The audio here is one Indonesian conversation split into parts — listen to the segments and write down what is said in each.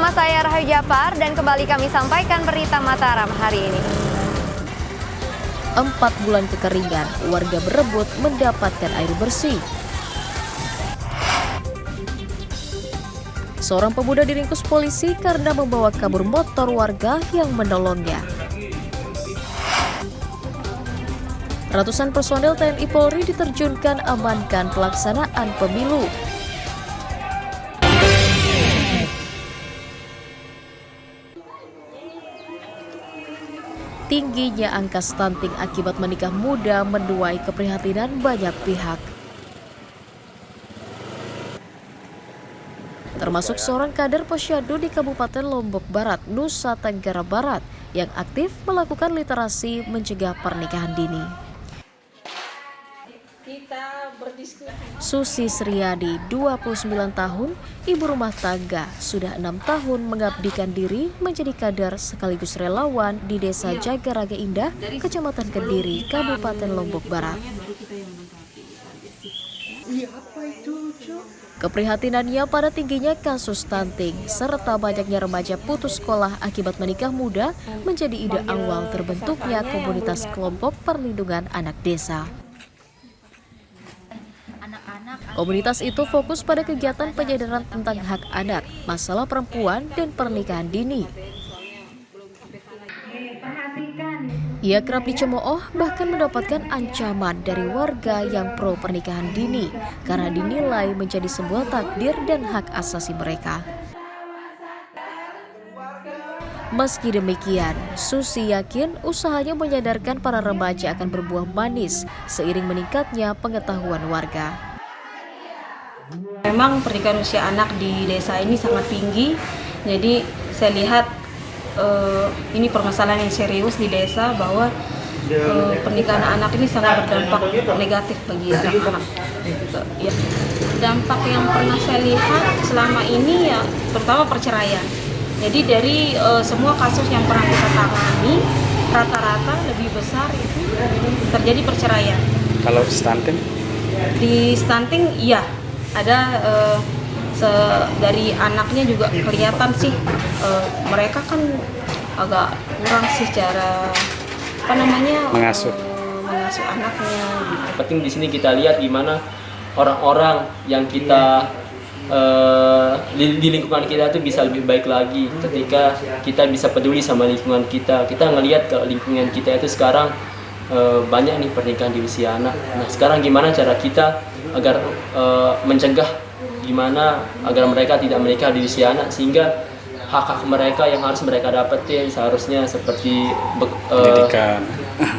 Bersama saya Rahayu Japar dan kembali kami sampaikan berita Mataram hari ini. 4 bulan kekeringan, warga berebut mendapatkan air bersih. Seorang pemuda diringkus polisi karena membawa kabur motor warga yang menolongnya. Ratusan personel TNI Polri diterjunkan amankan pelaksanaan pemilu. Tingginya angka stunting akibat menikah muda menuai keprihatinan banyak pihak. Termasuk seorang kader Posyandu di Kabupaten Lombok Barat, Nusa Tenggara Barat, yang aktif melakukan literasi mencegah pernikahan dini. Susi Sriadi, 29 tahun, ibu rumah tangga, sudah 6 tahun mengabdikan diri menjadi kader sekaligus relawan di Desa Jagaraga Indah, Kecamatan Kediri, Kabupaten Lombok Barat. Keprihatinannya pada tingginya kasus stunting serta banyaknya remaja putus sekolah akibat menikah muda menjadi ide awal terbentuknya komunitas kelompok perlindungan anak desa. Komunitas itu fokus pada kegiatan penyadaran tentang hak anak, masalah perempuan, dan pernikahan dini. Ia kerap dicemooh bahkan mendapatkan ancaman dari warga yang pro pernikahan dini karena dinilai menjadi sebuah takdir dan hak asasi mereka. Meski demikian, Susi yakin usahanya menyadarkan para remaja akan berbuah manis seiring meningkatnya pengetahuan warga. Memang pernikahan usia anak di desa ini sangat tinggi, jadi saya lihat ini permasalahan yang serius di desa bahwa pernikahan anak ini sangat berdampak negatif bagi anak-anak. Ya. Dampak yang pernah saya lihat selama ini ya terutama perceraian. Jadi dari semua kasus yang pernah kita tangani, rata-rata lebih besar itu terjadi perceraian. Kalau stunting? Di stunting iya. Ada dari anaknya juga kelihatan sih mereka kan agak kurang sih cara mengasuh anaknya. Penting di sini kita lihat gimana orang-orang yang kita di lingkungan kita itu bisa lebih baik lagi ketika kita bisa peduli sama lingkungan kita. Kita ngelihat ke lingkungan kita itu sekarang banyak nih pernikahan di usia anak. Nah sekarang gimana cara kita agar mencegah gimana agar mereka tidak menikah di usia anak sehingga hak-hak mereka yang harus mereka dapetin seharusnya seperti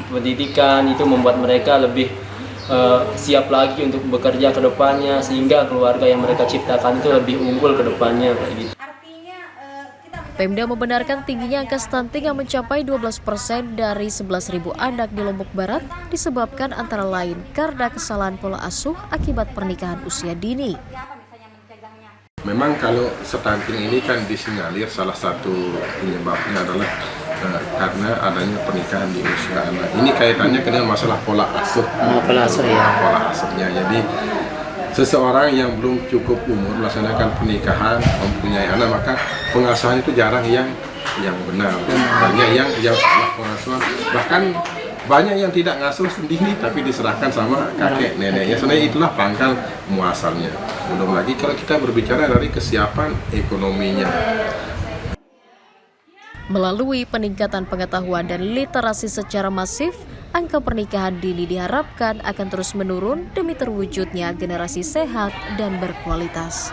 pendidikan itu membuat mereka lebih siap lagi untuk bekerja ke depannya sehingga keluarga yang mereka ciptakan itu lebih unggul ke depannya kayak gitu. Pemda membenarkan tingginya angka stunting yang mencapai 12% dari 11.000 anak di Lombok Barat disebabkan antara lain karena kesalahan pola asuh akibat pernikahan usia dini. Memang kalau stunting ini kan disinyalir salah satu penyebabnya adalah karena adanya pernikahan di usia anak. Ini kaitannya dengan masalah pola asuh. Pola asuhnya. Jadi seseorang yang belum cukup umur melaksanakan pernikahan, mempunyai anak, maka pengasuhan itu jarang yang benar. Banyak yang salah pengasuhan. Bahkan banyak yang tidak ngasuh sendiri tapi diserahkan sama kakek neneknya. Sebenarnya itulah pangkal muasalnya. Belum lagi kalau kita berbicara dari kesiapan ekonominya. Melalui peningkatan pengetahuan dan literasi secara masif, angka pernikahan dini diharapkan akan terus menurun demi terwujudnya generasi sehat dan berkualitas.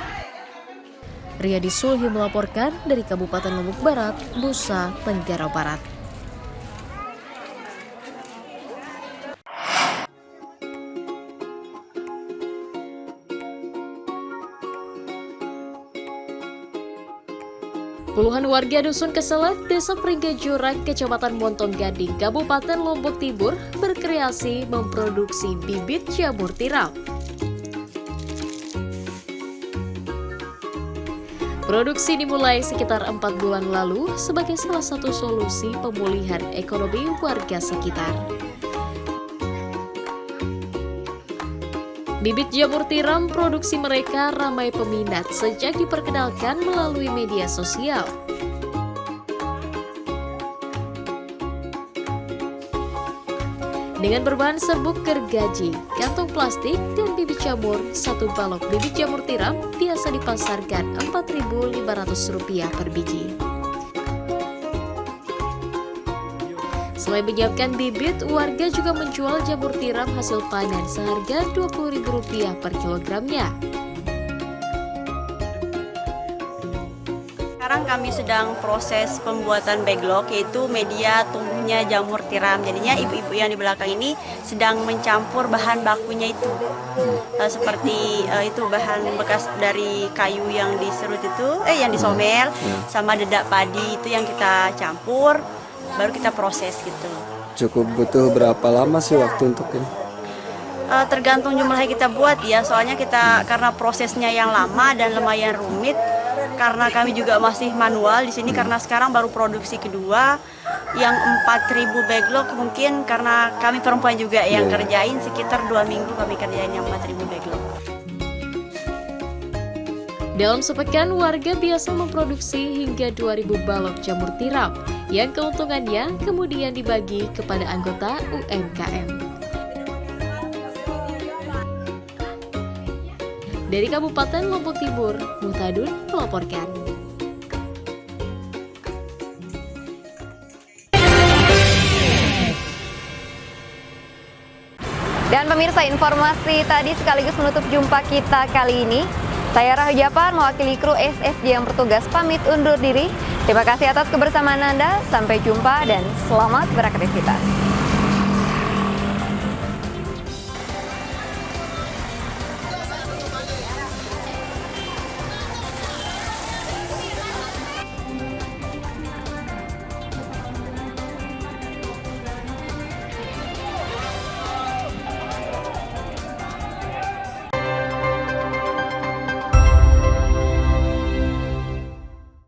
Riyadi Sulhi melaporkan dari Kabupaten Lombok Barat, Nusa Tenggara Barat. Puluhan warga Dusun Keselak, Desa Pringgajurak, Kecamatan Montong Gading, Kabupaten Lombok Timur berkreasi memproduksi bibit jamur tiram. Produksi dimulai sekitar 4 bulan lalu sebagai salah satu solusi pemulihan ekonomi warga sekitar. Bibit jamur tiram produksi mereka ramai peminat sejak diperkenalkan melalui media sosial. Dengan berbahan serbuk gergaji, kantong plastik, dan bibit jamur, satu balok bibit jamur tiram biasa dipasarkan Rp4.500 per biji. Selain menyiapkan bibit, warga juga menjual jamur tiram hasil panen seharga Rp20.000 per kilogramnya. Sekarang kami sedang proses pembuatan backlog, yaitu media tumbuhnya jamur tiram. Jadinya ibu-ibu yang di belakang ini sedang mencampur bahan bakunya itu. Seperti itu bahan bekas dari kayu yang diserut itu, yang disomel, sama dedak padi itu yang kita campur, baru kita proses gitu. Cukup butuh berapa lama sih waktu untuk ini? Tergantung jumlah yang kita buat ya, soalnya kita karena prosesnya yang lama dan lumayan rumit. Karena kami juga masih manual di sini, karena sekarang baru produksi kedua yang 4.000 backlog, mungkin karena kami perempuan juga yang kerjain sekitar 2 minggu kami kerjain yang 4.000 backlog. Dalam sepekan, warga biasa memproduksi hingga 2.000 balok jamur tiram yang keuntungannya kemudian dibagi kepada anggota UMKM. Dari Kabupaten Lombok Timur, Muhtadun melaporkan. Dan pemirsa, informasi tadi sekaligus menutup jumpa kita kali ini. Saya Rahu Japar mewakili kru SSJ yang bertugas pamit undur diri. Terima kasih atas kebersamaan Anda. Sampai jumpa dan selamat beraktivitas.